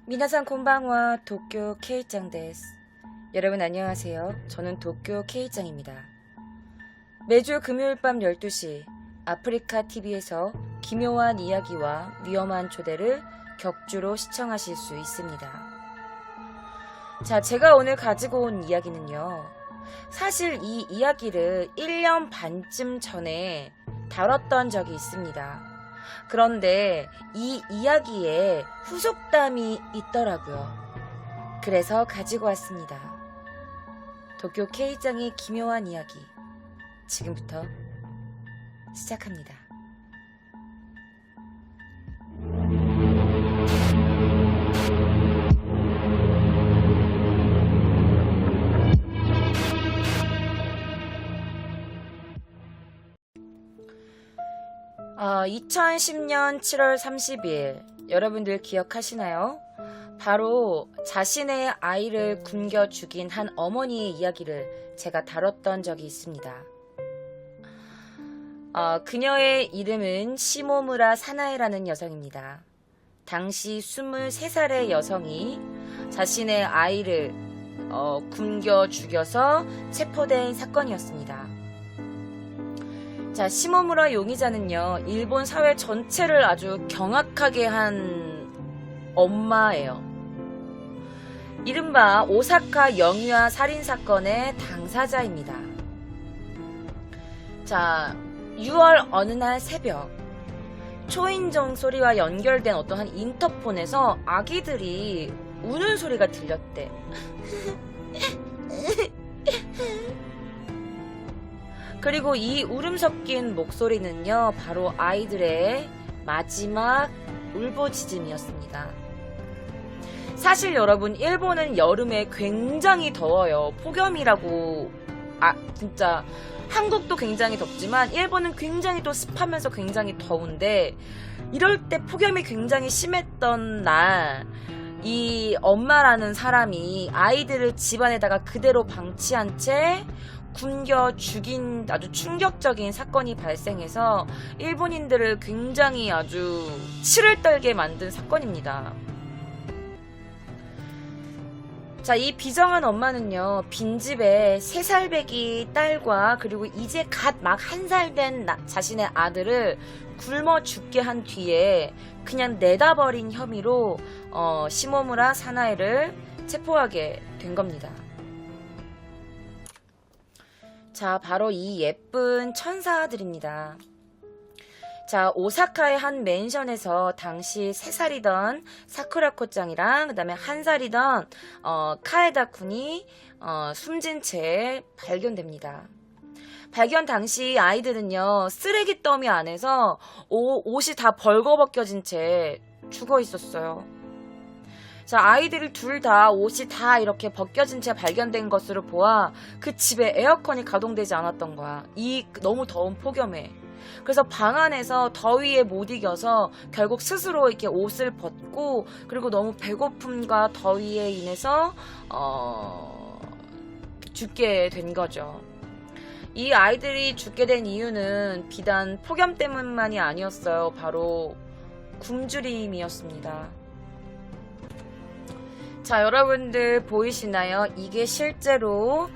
미나상 곤방와 도쿄 K짱 데스. 여러분 안녕하세요. 저는 도쿄 K짱입니다. 매주 금요일 밤 12시 아프리카 TV에서 기묘한 이야기와 위험한 조대를 격주로 시청하실 수 있습니다. 자, 제가 오늘 가지고 온 이야기는요. 사실 이 이야기를 1년 반쯤 전에 다뤘던 적이 있습니다. 그런데 이 이야기에 후속담이 있더라고요. 그래서 가지고 왔습니다. 도쿄 K짱의 기묘한 이야기. 지금부터 시작합니다. 아, 2010년 7월 30일 여러분들 기억하시나요? 바로 자신의 아이를 굶겨 죽인 한 어머니의 이야기를 제가 다뤘던 적이 있습니다. 그녀의 이름은 시모무라 사나에라는 여성입니다. 당시 23살의 여성이 자신의 아이를 굶겨 죽여서 체포된 사건이었습니다. 자, 시모무라 용의자는요, 일본 사회 전체를 아주 경악하게 한 엄마예요. 이른바 오사카 영유아 살인사건의 당사자입니다. 자, 6월 어느 날 새벽, 초인종 소리와 연결된 어떠한 인터폰에서 아기들이 우는 소리가 들렸대. 그리고 이 울음 섞인 목소리는요, 바로 아이들의 마지막 울부짖음이었습니다. 사실 여러분, 일본은 여름에 굉장히 더워요. 폭염이라고, 진짜 한국도 굉장히 덥지만 일본은 굉장히 또 습하면서 굉장히 더운데, 이럴 때 폭염이 굉장히 심했던 날, 이 엄마라는 사람이 아이들을 집안에다가 그대로 방치한 채 굶겨 죽인 아주 충격적인 사건이 발생해서 일본인들을 굉장히 아주 치를 떨게 만든 사건입니다. 자, 이 비정한 엄마는요, 빈집에 3살 배기 딸과 그리고 이제 갓 막 1살 된 자신의 아들을 굶어 죽게 한 뒤에 그냥 내다버린 혐의로 시모무라 사나에를 체포하게 된 겁니다. 자, 바로 이 예쁜 천사들입니다. 자, 오사카의 한 맨션에서 당시 3살이던 사쿠라코짱이랑 그 다음에 1살이던 카에다 군이 숨진 채 발견됩니다. 발견 당시 아이들은요, 쓰레기 더미 안에서 옷이 다 벌거벗겨진 채 죽어 있었어요. 자, 아이들 둘 다 옷이 다 이렇게 벗겨진 채 발견된 것으로 보아 그 집에 에어컨이 가동되지 않았던 거야. 이 너무 더운 폭염에. 그래서 방 안에서 더위에 못 이겨서 결국 스스로 이렇게 옷을 벗고, 그리고 너무 배고픔과 더위에 인해서 죽게 된 거죠. 이 아이들이 죽게 된 이유는 비단 폭염 때문만이 아니었어요. 바로 굶주림이었습니다. 자, 여러분들 보이시나요? 이게 실제로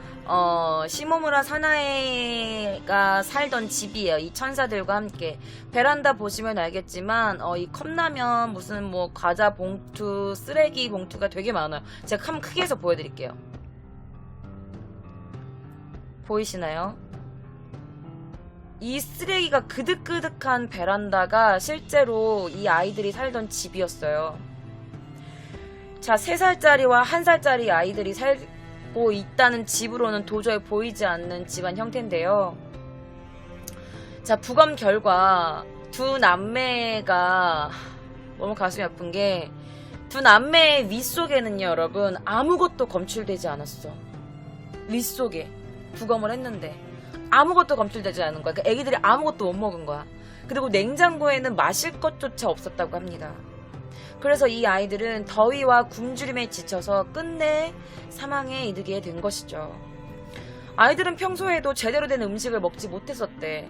시모무라 사나에가 살던 집이에요. 이 천사들과 함께. 베란다 보시면 알겠지만 이 컵라면, 무슨 뭐 과자 봉투, 쓰레기 봉투가 되게 많아요. 제가 한번 크게 해서 보여드릴게요. 보이시나요? 이 쓰레기가 그득그득한 베란다가 실제로 이 아이들이 살던 집이었어요. 자, 3살짜리와 1살짜리 아이들이 살고 있다는 집으로는 도저히 보이지 않는 집안 형태인데요. 자, 부검 결과 두 남매가 너무 가슴이 아픈 게, 두 남매의 윗속에는요, 여러분, 아무것도 검출되지 않았어. 윗속에 부검을 했는데 아무것도 검출되지 않은 거야. 그러니까 애기들이 아무것도 못 먹은 거야. 그리고 냉장고에는 마실 것조차 없었다고 합니다. 그래서 이 아이들은 더위와 굶주림에 지쳐서 끝내 사망에 이르게 된 것이죠. 아이들은 평소에도 제대로 된 음식을 먹지 못했었대.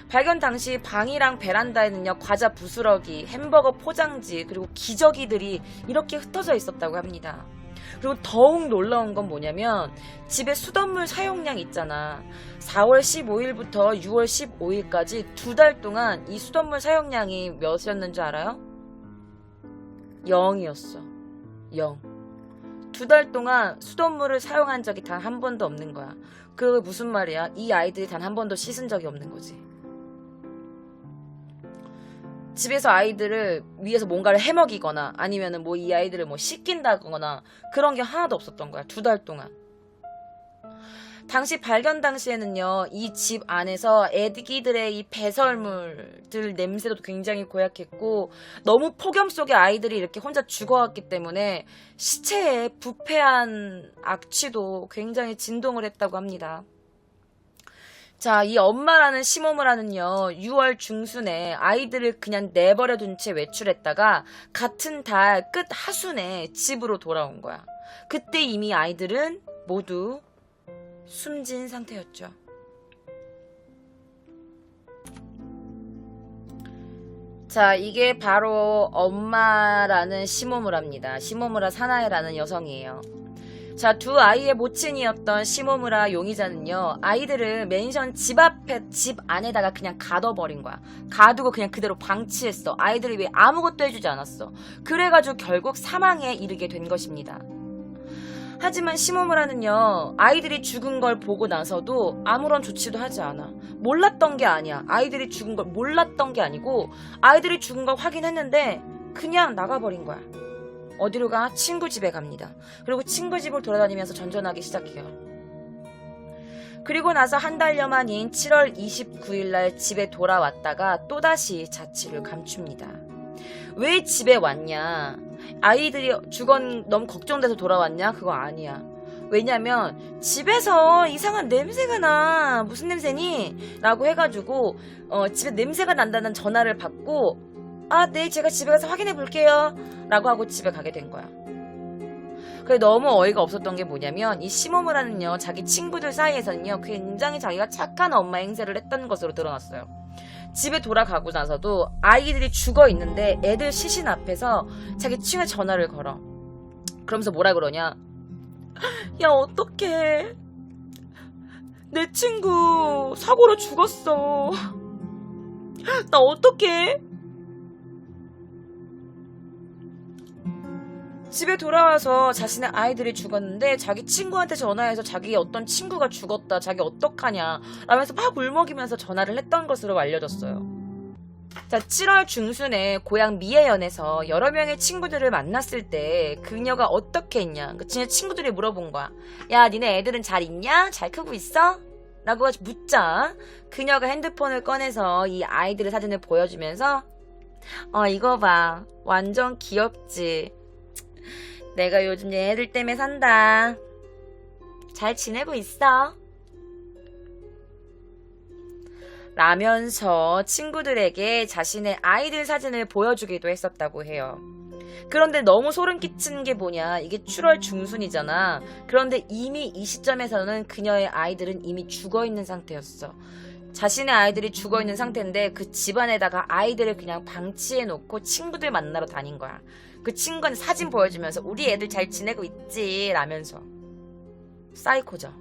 발견 당시 방이랑 베란다에는요, 과자 부스러기, 햄버거 포장지, 그리고 기저귀들이 이렇게 흩어져 있었다고 합니다. 그리고 더욱 놀라운 건 뭐냐면 집에 수돗물 사용량 있잖아. 4월 15일부터 6월 15일까지 2달 동안 이 수돗물 사용량이 몇이었는지 알아요? 0이었어. 0. 2달 동안 수돗물을 사용한 적이 단 한 번도 없는 거야. 그게 무슨 말이야? 이 아이들이 단 한 번도 씻은 적이 없는 거지. 집에서 아이들을 위해서 뭔가를 해먹이거나 아니면은 뭐 이 아이들을 뭐 씻긴다거나 그런 게 하나도 없었던 거야. 2달 동안. 당시 발견 당시에는요, 이 집 안에서 애기들의 이 배설물들 냄새도 굉장히 고약했고, 너무 폭염 속에 아이들이 이렇게 혼자 죽어왔기 때문에 시체에 부패한 악취도 굉장히 진동을 했다고 합니다. 자, 이 엄마라는 시모무라는요, 6월 중순에 아이들을 그냥 내버려 둔 채 외출했다가 같은 달 끝 하순에 집으로 돌아온 거야. 그때 이미 아이들은 모두 숨진 상태였죠. 자, 이게 바로 엄마라는 시모무라입니다. 시모무라 사나에라는 여성이에요. 자, 두 아이의 모친이었던 시모무라 용의자는요, 아이들을 맨션 집 안에다가 그냥 가둬버린 거야. 가두고 그냥 그대로 방치했어. 아이들이 왜 아무것도 해주지 않았어. 그래가지고 결국 사망에 이르게 된 것입니다. 하지만 시모무라는요, 아이들이 죽은 걸 보고 나서도 아무런 조치도 하지 않아. 몰랐던 게 아니야. 아이들이 죽은 걸 몰랐던 게 아니고 아이들이 죽은 걸 확인했는데 그냥 나가버린 거야. 어디로 가? 친구 집에 갑니다. 그리고 친구 집을 돌아다니면서 전전하기 시작해요. 그리고 나서 한 달여 만인 7월 29일 날 집에 돌아왔다가 또다시 자취를 감춥니다. 왜 집에 왔냐? 아이들이 죽은 너무 걱정돼서 돌아왔냐? 그거 아니야. 왜냐면 집에서 이상한 냄새가 나. 무슨 냄새니? 라고 해가지고 집에 냄새가 난다는 전화를 받고, 아, 네, 제가 집에 가서 확인해 볼게요 라고 하고 집에 가게 된 거야. 그래, 너무 어이가 없었던 게 뭐냐면 이 시모무라는요, 자기 친구들 사이에서는요, 굉장히 자기가 착한 엄마 행세를 했던 것으로 드러났어요. 집에 돌아가고 나서도 아이들이 죽어 있는데 애들 시신 앞에서 자기 친구에 전화를 걸어. 그러면서 뭐라 그러냐? 야, 어떡해. 내 친구 사고로 죽었어. 나 어떡해? 집에 돌아와서 자신의 아이들이 죽었는데 자기 친구한테 전화해서 자기 어떤 친구가 죽었다, 자기 어떡하냐 라면서 막 울먹이면서 전화를 했던 것으로 알려졌어요. 자, 7월 중순에 고향 미에현에서 여러 명의 친구들을 만났을 때 그녀가 어떻게 했냐, 그 친구들이 물어본 거야. 야, 니네 애들은 잘 있냐? 잘 크고 있어? 라고 묻자 그녀가 핸드폰을 꺼내서 이 아이들의 사진을 보여주면서 이거 봐, 완전 귀엽지? 내가 요즘 얘네들 때문에 산다. 잘 지내고 있어? 라면서 친구들에게 자신의 아이들 사진을 보여주기도 했었다고 해요. 그런데 너무 소름 끼치는 게 뭐냐, 이게 7월 중순이잖아. 그런데 이미 이 시점에서는 그녀의 아이들은 이미 죽어있는 상태였어. 자신의 아이들이 죽어있는 상태인데 그 집안에다가 아이들을 그냥 방치해놓고 친구들 만나러 다닌 거야. 그 친구한테 사진 보여주면서 우리 애들 잘 지내고 있지 라면서. 사이코죠.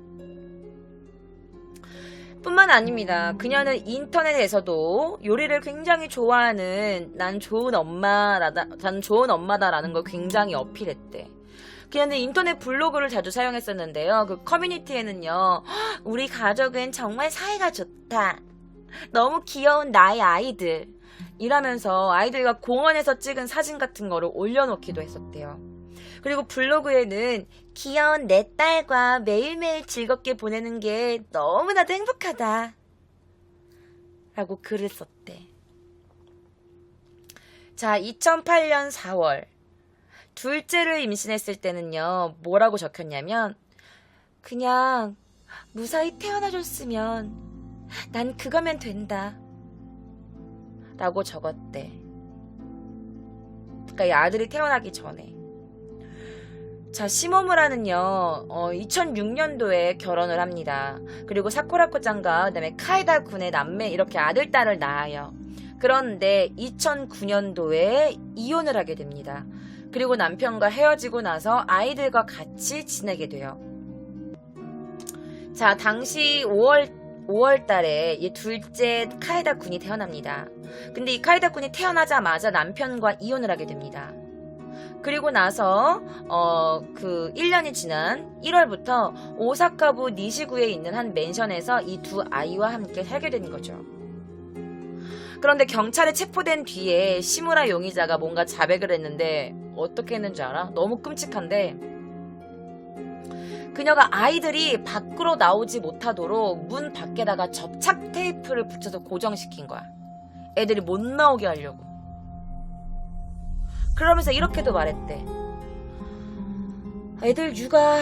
뿐만 아닙니다. 그녀는 인터넷에서도 요리를 굉장히 좋아하는 난 좋은 엄마다라는 걸 굉장히 어필했대. 그녀는 인터넷 블로그를 자주 사용했었는데요. 그 커뮤니티에는요, 우리 가족은 정말 사이가 좋다. 너무 귀여운 나의 아이들. 이라면서 아이들과 공원에서 찍은 사진 같은 거를 올려놓기도 했었대요. 그리고 블로그에는 귀여운 내 딸과 매일매일 즐겁게 보내는 게 너무나도 행복하다 라고 글을 썼대. 자, 2008년 4월 둘째를 임신했을 때는요, 뭐라고 적혔냐면 그냥 무사히 태어나줬으면 난 그거면 된다 라고 적었대. 그러니까 이 아들이 태어나기 전에. 자, 시모무라는요, 2006년도에 결혼을 합니다. 그리고 사쿠라코짱과 그다음에 카에다 군의 남매 이렇게 아들, 딸을 낳아요. 그런데 2009년도에 이혼을 하게 됩니다. 그리고 남편과 헤어지고 나서 아이들과 같이 지내게 돼요. 자, 당시 5월 달에 이 둘째 카에다 군이 태어납니다. 근데 이 카에다 군이 태어나자마자 남편과 이혼을 하게 됩니다. 그리고 나서 그 1년이 지난 1월부터 오사카부 니시구에 있는 한 맨션에서 이 두 아이와 함께 살게 된 거죠. 그런데 경찰에 체포된 뒤에 시무라 용의자가 뭔가 자백을 했는데 어떻게 했는지 알아? 너무 끔찍한데 그녀가 아이들이 밖으로 나오지 못하도록 문 밖에다가 접착 테이프를 붙여서 고정시킨 거야. 애들이 못 나오게 하려고. 그러면서 이렇게도 말했대. 애들 육아,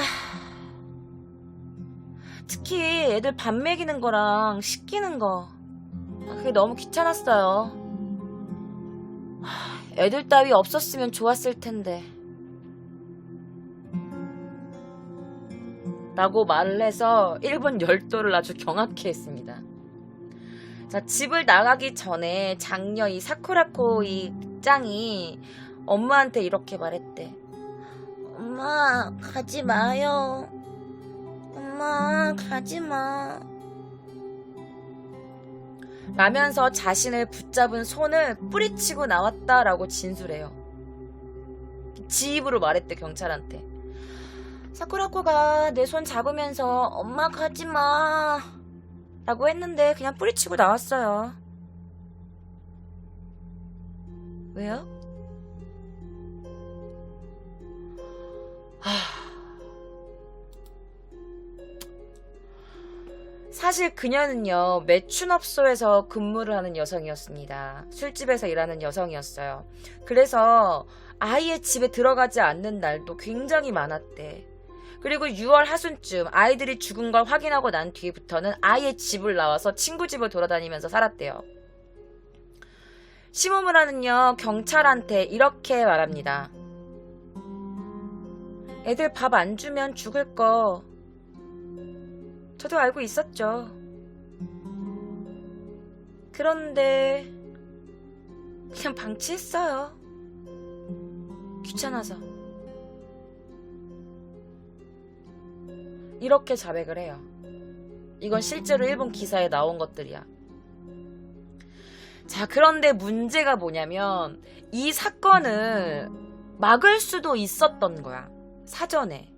특히 애들 밥 먹이는 거랑 씻기는 거, 그게 너무 귀찮았어요. 애들 따위 없었으면 좋았을 텐데 라고 말을 해서 일본 열도를 아주 경악해 했습니다. 자, 집을 나가기 전에 장녀 이 사쿠라코 이 짱이 엄마한테 이렇게 말했대. 엄마, 가지 마요. 엄마, 가지 마. 라면서 자신을 붙잡은 손을 뿌리치고 나왔다라고 진술해요. 지 입으로 말했대, 경찰한테. 사쿠라코가 내 손 잡으면서 엄마 가지 마 라고 했는데 그냥 뿌리치고 나왔어요. 왜요? 사실 그녀는요, 매춘업소에서 근무를 하는 여성이었습니다. 술집에서 일하는 여성이었어요. 그래서 아이의 집에 들어가지 않는 날도 굉장히 많았대. 그리고 6월 하순쯤 아이들이 죽은 걸 확인하고 난 뒤부터는 아이의 집을 나와서 친구 집을 돌아다니면서 살았대요. 시모무라는요, 경찰한테 이렇게 말합니다. 애들 밥 안 주면 죽을 거 저도 알고 있었죠. 그런데 그냥 방치했어요. 귀찮아서. 이렇게 자백을 해요. 이건 실제로 일본 기사에 나온 것들이야. 자, 그런데 문제가 뭐냐면 이 사건을 막을 수도 있었던 거야. 사전에.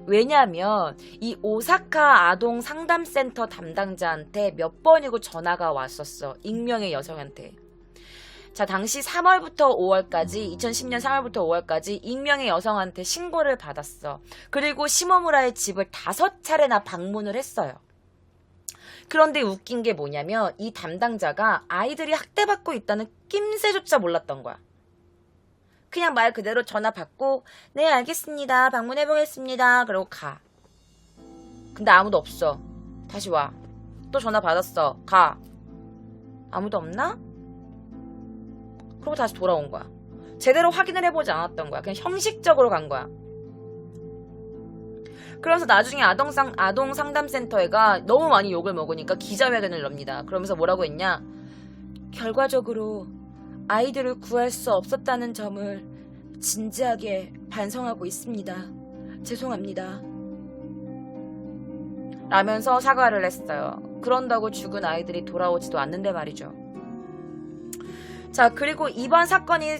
왜냐면 이 오사카 아동 상담센터 담당자한테 몇 번이고 전화가 왔었어. 익명의 여성한테. 자, 당시 3월부터 5월까지 2010년 3월부터 5월까지 익명의 여성한테 신고를 받았어. 그리고 시모무라의 집을 5차례나 방문을 했어요. 그런데 웃긴 게 뭐냐면 이 담당자가 아이들이 학대받고 있다는 낌새조차 몰랐던 거야. 그냥 말 그대로 전화 받고 네 알겠습니다. 방문해보겠습니다. 그러고 가. 근데 아무도 없어. 다시 와. 또 전화 받았어. 가. 아무도 없나? 그러고 다시 돌아온 거야. 제대로 확인을 해보지 않았던 거야. 그냥 형식적으로 간 거야. 그래서 나중에 아동 상담센터가 너무 많이 욕을 먹으니까 기자회견을 엽니다. 그러면서 뭐라고 했냐? 결과적으로 아이들을 구할 수 없었다는 점을 진지하게 반성하고 있습니다. 죄송합니다. 라면서 사과를 했어요. 그런다고 죽은 아이들이 돌아오지도 않는데 말이죠. 자, 그리고 이번 사건이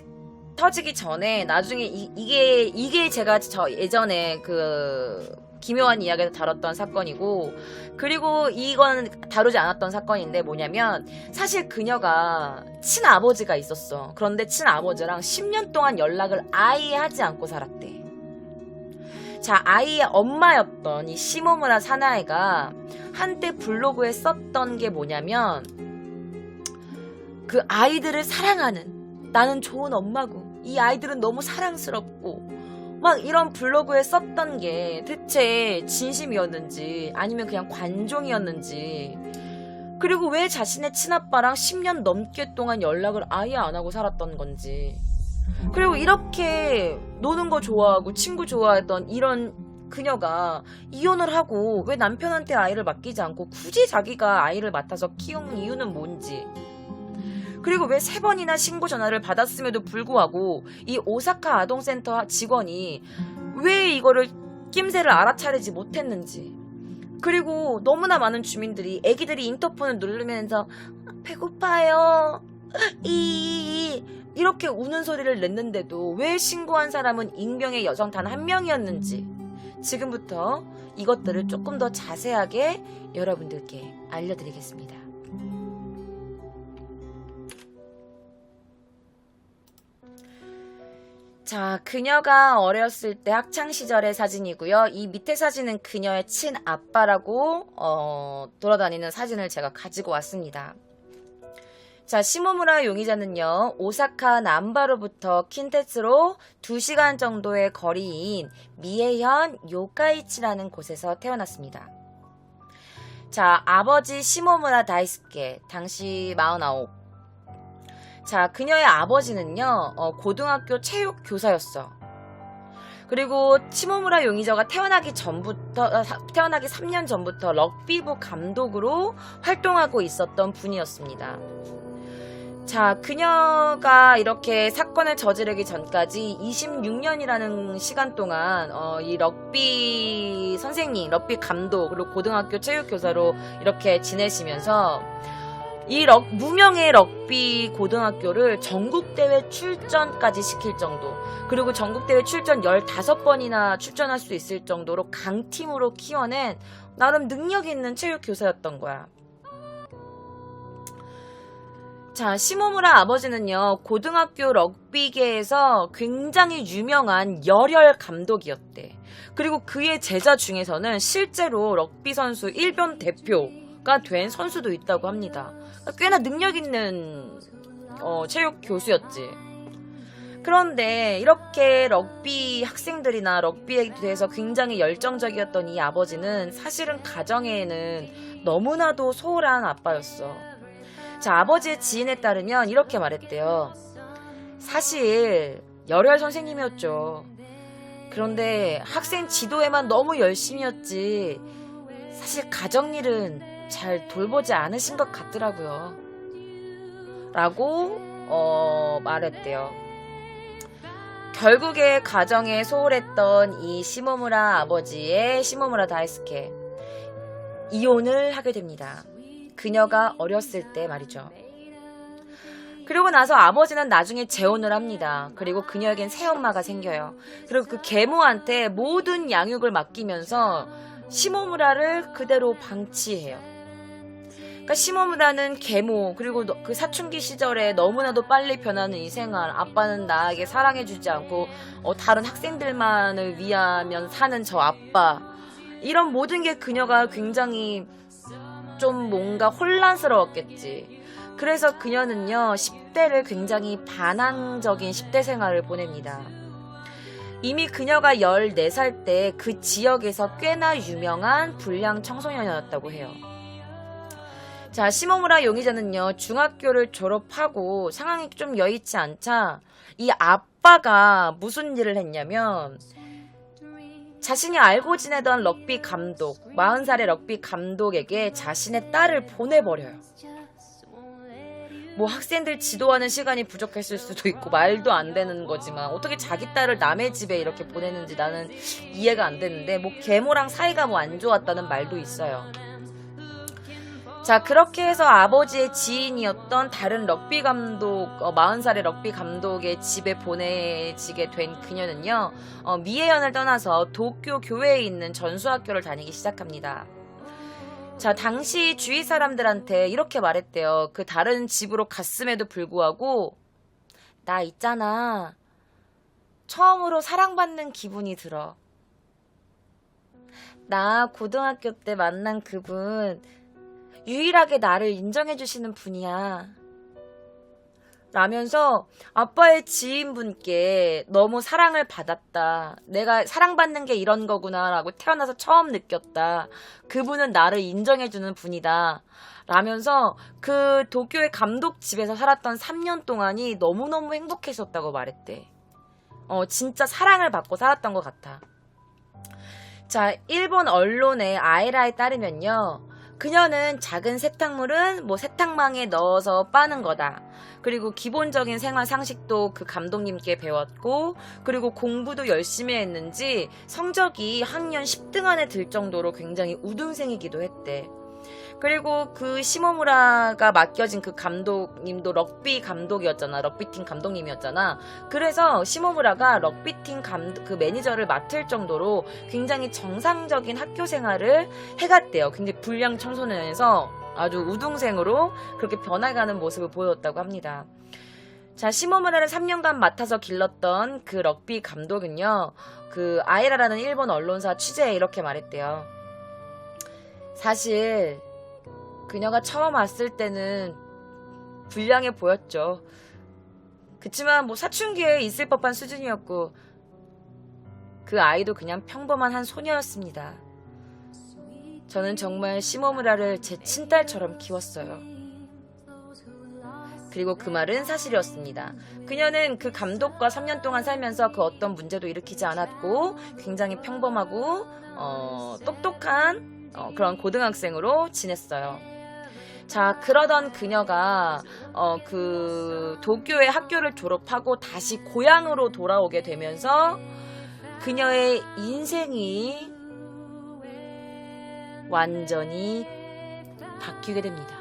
터지기 전에 나중에 이게 제가 예전에 그 기묘한 이야기에서 다뤘던 사건이고, 그리고 이건 다루지 않았던 사건인데 뭐냐면 사실 그녀가 친아버지가 있었어. 그런데 친아버지랑 10년 동안 연락을 아예 하지 않고 살았대. 자, 아이의 엄마였던 이 시모무라 사나이가 한때 블로그에 썼던 게 뭐냐면 그 아이들을 사랑하는, 나는 좋은 엄마고 이 아이들은 너무 사랑스럽고 막 이런 블로그에 썼던 게 대체 진심이었는지 아니면 그냥 관종이었는지, 그리고 왜 자신의 친아빠랑 10년 넘게 동안 연락을 아예 안 하고 살았던 건지 그리고 이렇게 노는 거 좋아하고 친구 좋아했던 이런 그녀가 이혼을 하고 왜 남편한테 아이를 맡기지 않고 굳이 자기가 아이를 맡아서 키운 이유는 뭔지. 그리고 왜 3번이나 신고 전화를 받았음에도 불구하고 이 오사카 아동센터 직원이 왜 이거를 낌새를 알아차리지 못했는지. 그리고 너무나 많은 주민들이 애기들이 인터폰을 누르면서 배고파요 이렇게 우는 소리를 냈는데도 왜 신고한 사람은 익명의 여성 단 1명이었는지 지금부터 이것들을 조금 더 자세하게 여러분들께 알려드리겠습니다. 자, 그녀가 어렸을 때 학창시절의 사진이고요. 이 밑에 사진은 그녀의 친아빠라고 돌아다니는 사진을 제가 가지고 왔습니다. 자, 시모무라 용의자는요, 오사카 남바로부터 킨테츠로 2시간 정도의 거리인 미에현 요카이치라는 곳에서 태어났습니다. 자, 아버지 시모무라 다이스케, 당시 49. 자, 그녀의 아버지는요, 고등학교 체육 교사였어. 그리고 시모무라 용의자가 태어나기 3년 전부터 럭비부 감독으로 활동하고 있었던 분이었습니다. 자, 그녀가 이렇게 사건을 저지르기 전까지 26년이라는 시간 동안 이 럭비 선생님, 럭비 감독, 그리고 고등학교 체육교사로 이렇게 지내시면서 이 무명의 럭비 고등학교를 전국대회 출전까지 시킬 정도, 그리고 전국대회 출전 15번이나 출전할 수 있을 정도로 강팀으로 키워낸 나름 능력 있는 체육교사였던 거야. 자, 시모무라 아버지는요, 고등학교 럭비계에서 굉장히 유명한 열혈 감독이었대. 그리고 그의 제자 중에서는 실제로 럭비 선수 일본 대표가 된 선수도 있다고 합니다. 꽤나 능력 있는 체육 교수였지. 그런데 이렇게 럭비 학생들이나 럭비에 대해서 굉장히 열정적이었던 이 아버지는 사실은 가정에는 너무나도 소홀한 아빠였어. 자, 아버지의 지인에 따르면 이렇게 말했대요. 사실 열혈 선생님이었죠. 그런데 학생 지도에만 너무 열심히였지 사실 가정일은 잘 돌보지 않으신 것 같더라고요. 라고 말했대요. 결국에 가정에 소홀했던 이 시모무라 아버지의 시모무라 다이스케 이혼을 하게 됩니다. 그녀가 어렸을 때 말이죠. 그리고 나서 아버지는 나중에 재혼을 합니다. 그리고 그녀에겐 새엄마가 생겨요. 그리고 그 계모한테 모든 양육을 맡기면서 시모무라를 그대로 방치해요. 그러니까 시모무라는 계모, 그리고 그 사춘기 시절에 너무나도 빨리 변하는 이 생활, 아빠는 나에게 사랑해주지 않고 다른 학생들만을 위하면 사는 저 아빠, 이런 모든 게 그녀가 굉장히 좀 뭔가 혼란스러웠겠지. 그래서 그녀는요, 10대를 굉장히 반항적인 10대 생활을 보냅니다. 이미 그녀가 14살 때 그 지역에서 꽤나 유명한 불량 청소년이었다고 해요. 자, 시모무라 용의자는요, 중학교를 졸업하고 상황이 좀 여의치 않자 이 아빠가 무슨 일을 했냐면 자신이 알고 지내던 럭비 감독, 40살의 럭비 감독에게 자신의 딸을 보내버려요. 뭐 학생들 지도하는 시간이 부족했을 수도 있고 말도 안 되는 거지만 어떻게 자기 딸을 남의 집에 이렇게 보내는지 나는 이해가 안 되는데, 뭐 계모랑 사이가 뭐 안 좋았다는 말도 있어요. 자, 그렇게 해서 아버지의 지인이었던 다른 럭비 감독, 40살의 럭비 감독의 집에 보내지게 된 그녀는요, 미에현을 떠나서 도쿄 교회에 있는 전수학교를 다니기 시작합니다. 자, 당시 주위 사람들한테 이렇게 말했대요. 그 다른 집으로 갔음에도 불구하고, 나 있잖아. 처음으로 사랑받는 기분이 들어. 나 고등학교 때 만난 그분, 유일하게 나를 인정해주시는 분이야. 라면서 아빠의 지인분께 너무 사랑을 받았다. 내가 사랑받는 게 이런 거구나 라고 태어나서 처음 느꼈다. 그분은 나를 인정해주는 분이다. 라면서 그 도쿄의 감독 집에서 살았던 3년 동안이 너무너무 행복했었다고 말했대. 진짜 사랑을 받고 살았던 것 같아. 자, 일본 언론의 아에라에 따르면요. 그녀는 작은 세탁물은 세탁망에 넣어서 빠는 거다. 그리고 기본적인 생활 상식도 그 감독님께 배웠고, 그리고 공부도 열심히 했는지 성적이 학년 10등 안에 들 정도로 굉장히 우등생이기도 했대. 그리고 그 시모무라가 맡겨진 그 감독님도 럭비 감독이었잖아. 럭비팀 감독님이었잖아. 그래서 시모무라가 럭비팀 그 매니저를 맡을 정도로 굉장히 정상적인 학교 생활을 해갔대요. 굉장히 불량 청소년에서 아주 우등생으로 그렇게 변해가는 모습을 보였다고 합니다. 자, 시모무라를 3년간 맡아서 길렀던 그 럭비 감독은요. 그 아이라라는 일본 언론사 취재에 이렇게 말했대요. 사실 그녀가 처음 왔을 때는 불량해 보였죠. 그치만 사춘기에 있을 법한 수준이었고 그 아이도 그냥 평범한 한 소녀였습니다. 저는 정말 시모무라를 제 친딸처럼 키웠어요. 그리고 그 말은 사실이었습니다. 그녀는 그 감독과 3년 동안 살면서 그 어떤 문제도 일으키지 않았고 굉장히 평범하고 똑똑한 그런 고등학생으로 지냈어요. 자, 그러던 그녀가 그 도쿄의 학교를 졸업하고 다시 고향으로 돌아오게 되면서 그녀의 인생이 완전히 바뀌게 됩니다.